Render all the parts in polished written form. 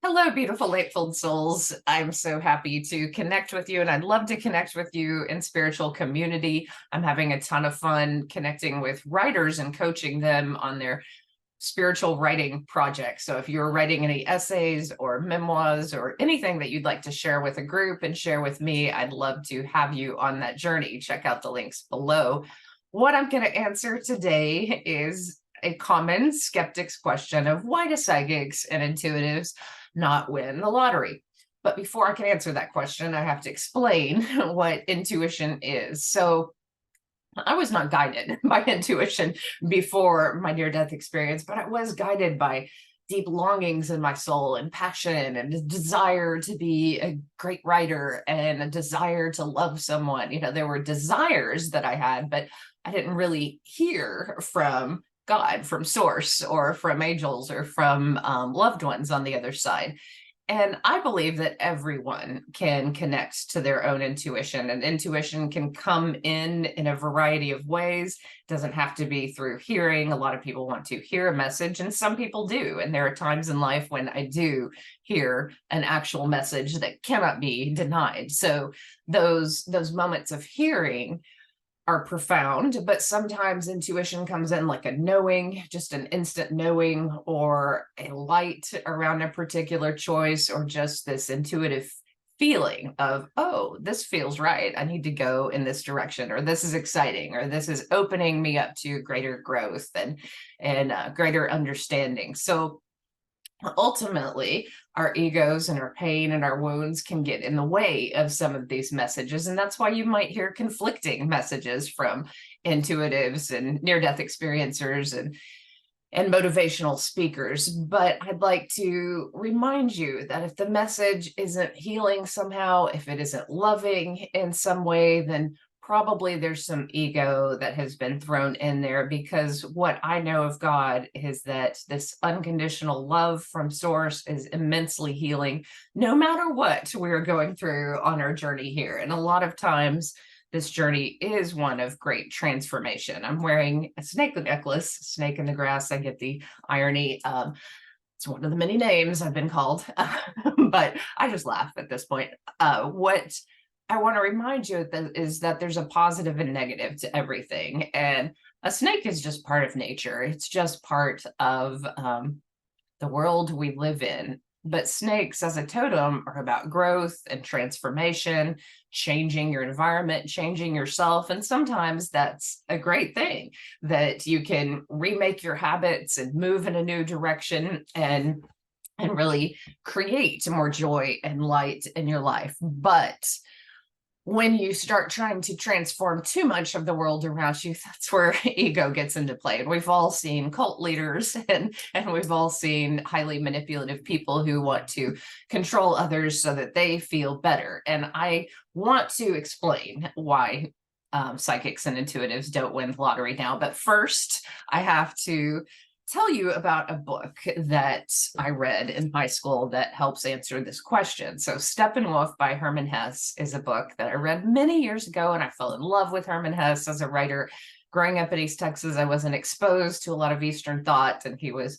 Hello, beautiful light-filled souls. I'm so happy to connect with you, and I'd love to connect with you in spiritual community. I'm having a ton of fun connecting with writers and coaching them on their spiritual writing projects. So if you're writing any essays or memoirs or anything that you'd like to share with a group and share with me, I'd love to have you on that journey. Check out the links below. What I'm going to answer today is a common skeptic's question of why do psychics and intuitives not win the lottery? But before I can answer that question, I have to explain what intuition is. So I was not guided by intuition before my near-death experience, but I was guided by deep longings in my soul and passion and a desire to be a great writer and a desire to love someone. There were desires that I had, but I didn't really hear from God, from source, or from angels, or from loved ones on the other side. And I believe that everyone can connect to their own intuition, and intuition can come in a variety of ways. It doesn't have to be through hearing. A lot of people want to hear a message, and some people do. And there are times in life when I do hear an actual message that cannot be denied. So those moments of hearing are profound, but sometimes intuition comes in like a knowing, just an instant knowing, or a light around a particular choice, or just this intuitive feeling of, oh, this feels right. I need to go in this direction, or this is exciting, or this is opening me up to greater growth and greater understanding. So ultimately, our egos and our pain and our wounds can get in the way of some of these messages. And that's why you might hear conflicting messages from intuitives and near-death experiencers and motivational speakers. But I'd like to remind you that if the message isn't healing somehow, if it isn't loving in some way, then probably there's some ego that has been thrown in there, because what I know of God is that this unconditional love from source is immensely healing, no matter what we're going through on our journey here. And a lot of times this journey is one of great transformation. I'm wearing a snake necklace, snake in the grass. I get the irony. It's one of the many names I've been called, but I just laugh at this point. What I want to remind you is that there's a positive and negative to everything. And a snake is just part of nature. It's just part of the world we live in. But snakes as a totem are about growth and transformation, changing your environment, changing yourself. And sometimes that's a great thing, that you can remake your habits and move in a new direction and really create more joy and light in your life. But when you start trying to transform too much of the world around you, that's where ego gets into play. And we've all seen cult leaders and we've all seen highly manipulative people who want to control others so that they feel better. And I want to explain why psychics and intuitives don't win the lottery now. But first, I have to tell you about a book that I read in high school that helps answer this question. So Steppenwolf by Hermann Hesse is a book that I read many years ago, and I fell in love with Hermann Hesse as a writer. Growing up in East Texas, I wasn't exposed to a lot of Eastern thought, and he was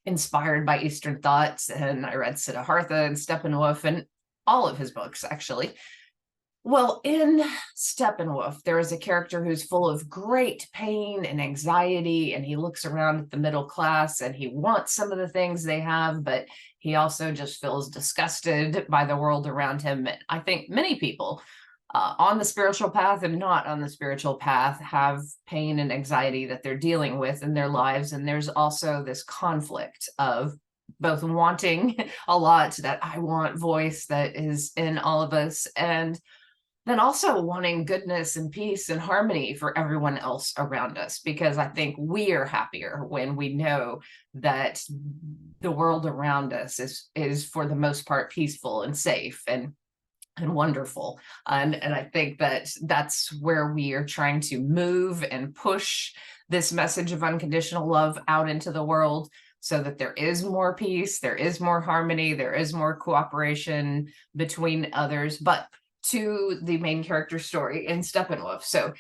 inspired by Eastern thoughts. And I read Siddhartha and Steppenwolf and all of his books, actually. Well, in Steppenwolf, there is a character who's full of great pain and anxiety, and he looks around at the middle class and he wants some of the things they have, but he also just feels disgusted by the world around him. I think many people on the spiritual path and not on the spiritual path have pain and anxiety that they're dealing with in their lives. And there's also this conflict of both wanting a lot, that I want voice that is in all of us, and then also wanting goodness and peace and harmony for everyone else around us, because I think we are happier when we know that the world around us is for the most part peaceful and safe and wonderful. And I think that that's where we are trying to move and push this message of unconditional love out into the world, so that there is more peace, there is more harmony, there is more cooperation between others. But to the main character story in Steppenwolf. So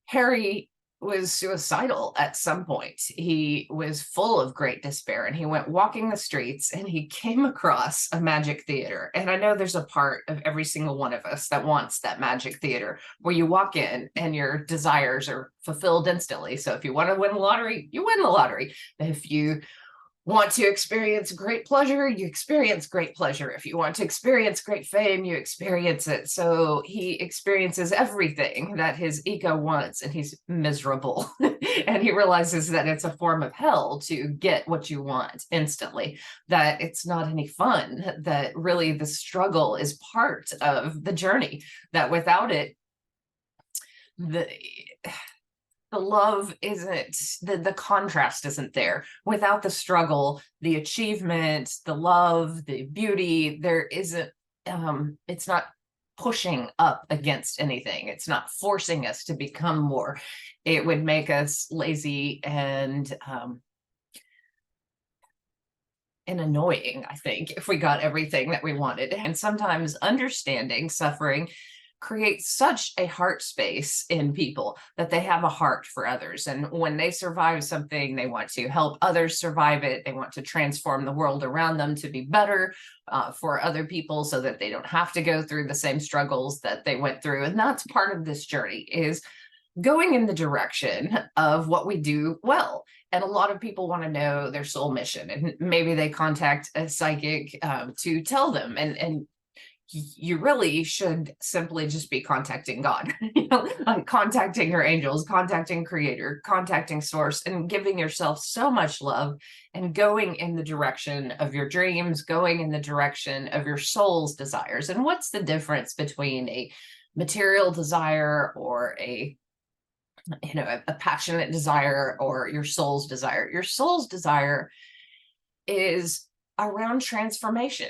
Harry was suicidal at some point. He was full of great despair, and he went walking the streets, and he came across a magic theater. And I know there's a part of every single one of us that wants that magic theater where you walk in and your desires are fulfilled instantly. So if you want to win the lottery, you win the lottery. If you want to experience great pleasure, you experience great pleasure. If you want to experience great fame, you experience it. So he experiences everything that his ego wants, and he's miserable. And he realizes that it's a form of hell to get what you want instantly, that it's not any fun, that really the struggle is part of the journey, that without it, the love isn't, the contrast isn't there. Without the struggle, the achievement, the love, the beauty, there isn't, it's not pushing up against anything. It's not forcing us to become more. It would make us lazy and annoying, I think, if we got everything that we wanted. And sometimes understanding suffering creates such a heart space in people that they have a heart for others. And when they survive something, they want to help others survive it. They want to transform the world around them to be better for other people, so that they don't have to go through the same struggles that they went through. And that's part of this journey, is going in the direction of what we do well. And a lot of people want to know their soul mission, and maybe they contact a psychic to tell them. And you really should simply just be contacting God, like contacting your angels, contacting creator, contacting source, and giving yourself so much love, and going in the direction of your dreams, going in the direction of your soul's desires. And what's the difference between a material desire or a passionate desire, or your soul's desire? Your soul's desire is around transformation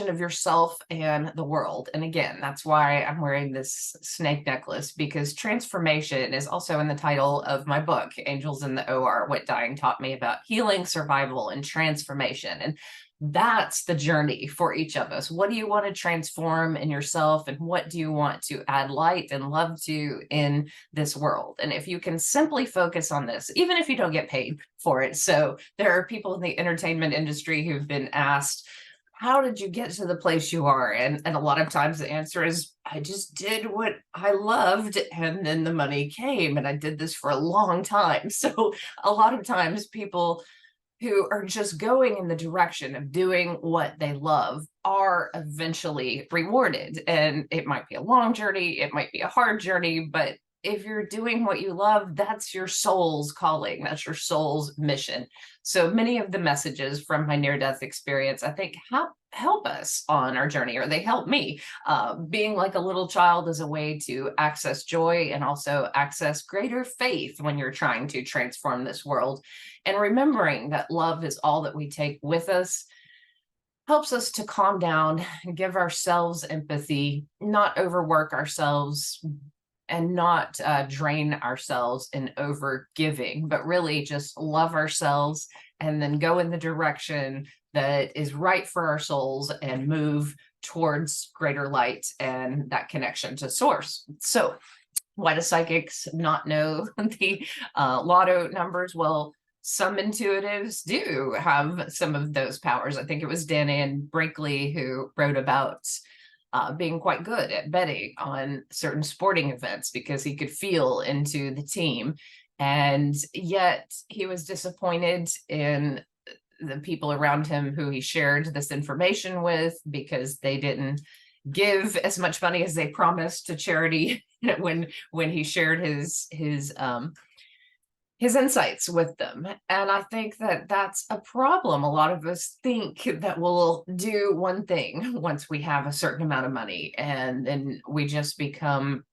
of yourself and the world. And again, that's why I'm wearing this snake necklace, because transformation is also in the title of my book, Angels in the OR, What Dying Taught Me, about healing, survival, and transformation. And that's the journey for each of us. What do you want to transform in yourself, and what do you want to add light and love to in this world? And if you can simply focus on this, even if you don't get paid for it. So there are people in the entertainment industry who've been asked, how did you get to the place you are? And a lot of times the answer is, I just did what I loved, and then the money came, and I did this for a long time. So a lot of times people who are just going in the direction of doing what they love are eventually rewarded. And it might be a long journey, it might be a hard journey, but if you're doing what you love, that's your soul's calling, that's your soul's mission. So many of the messages from my near-death experience, I think, help us on our journey, or they help me. Being like a little child is a way to access joy and also access greater faith when you're trying to transform this world. And remembering that love is all that we take with us helps us to calm down and give ourselves empathy, not overwork ourselves, and not drain ourselves in over giving, but really just love ourselves, and then go in the direction that is right for our souls, and move towards greater light and that connection to source. So why do psychics not know the Lotto numbers? Well, some intuitives do have some of those powers. I think it was Dan Brinkley who wrote about being quite good at betting on certain sporting events because he could feel into the team. And yet he was disappointed in the people around him who he shared this information with, because they didn't give as much money as they promised to charity when he shared his insights with them. And I think that that's a problem. A lot of us think that we'll do one thing once we have a certain amount of money, and then we just become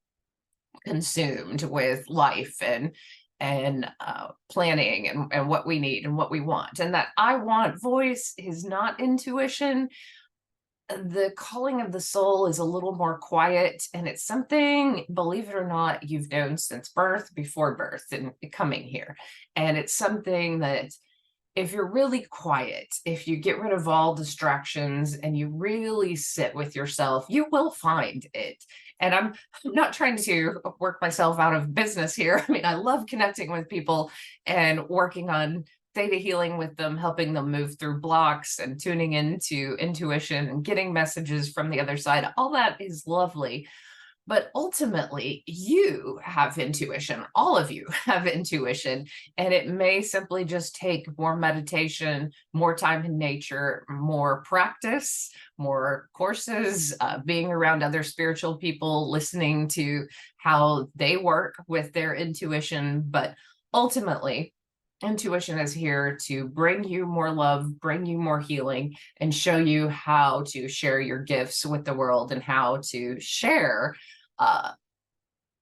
consumed with life and planning and what we need and what we want. And that I want voice is not intuition. The calling of the soul is a little more quiet, and it's something, believe it or not, you've known since birth, before birth, and coming here. And it's something that if you're really quiet, if you get rid of all distractions and you really sit with yourself, you will find it. And I'm not trying to work myself out of business here. I mean, I love connecting with people and working on data healing with them, helping them move through blocks and tuning into intuition and getting messages from the other side. All that is lovely. But ultimately, you have intuition. All of you have intuition. And it may simply just take more meditation, more time in nature, more practice, more courses, being around other spiritual people, listening to how they work with their intuition. But ultimately, intuition is here to bring you more love, bring you more healing, and show you how to share your gifts with the world and how to share uh,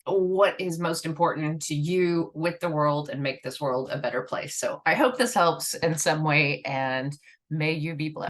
what is most important to you with the world and make this world a better place. So I hope this helps in some way, and may you be blessed.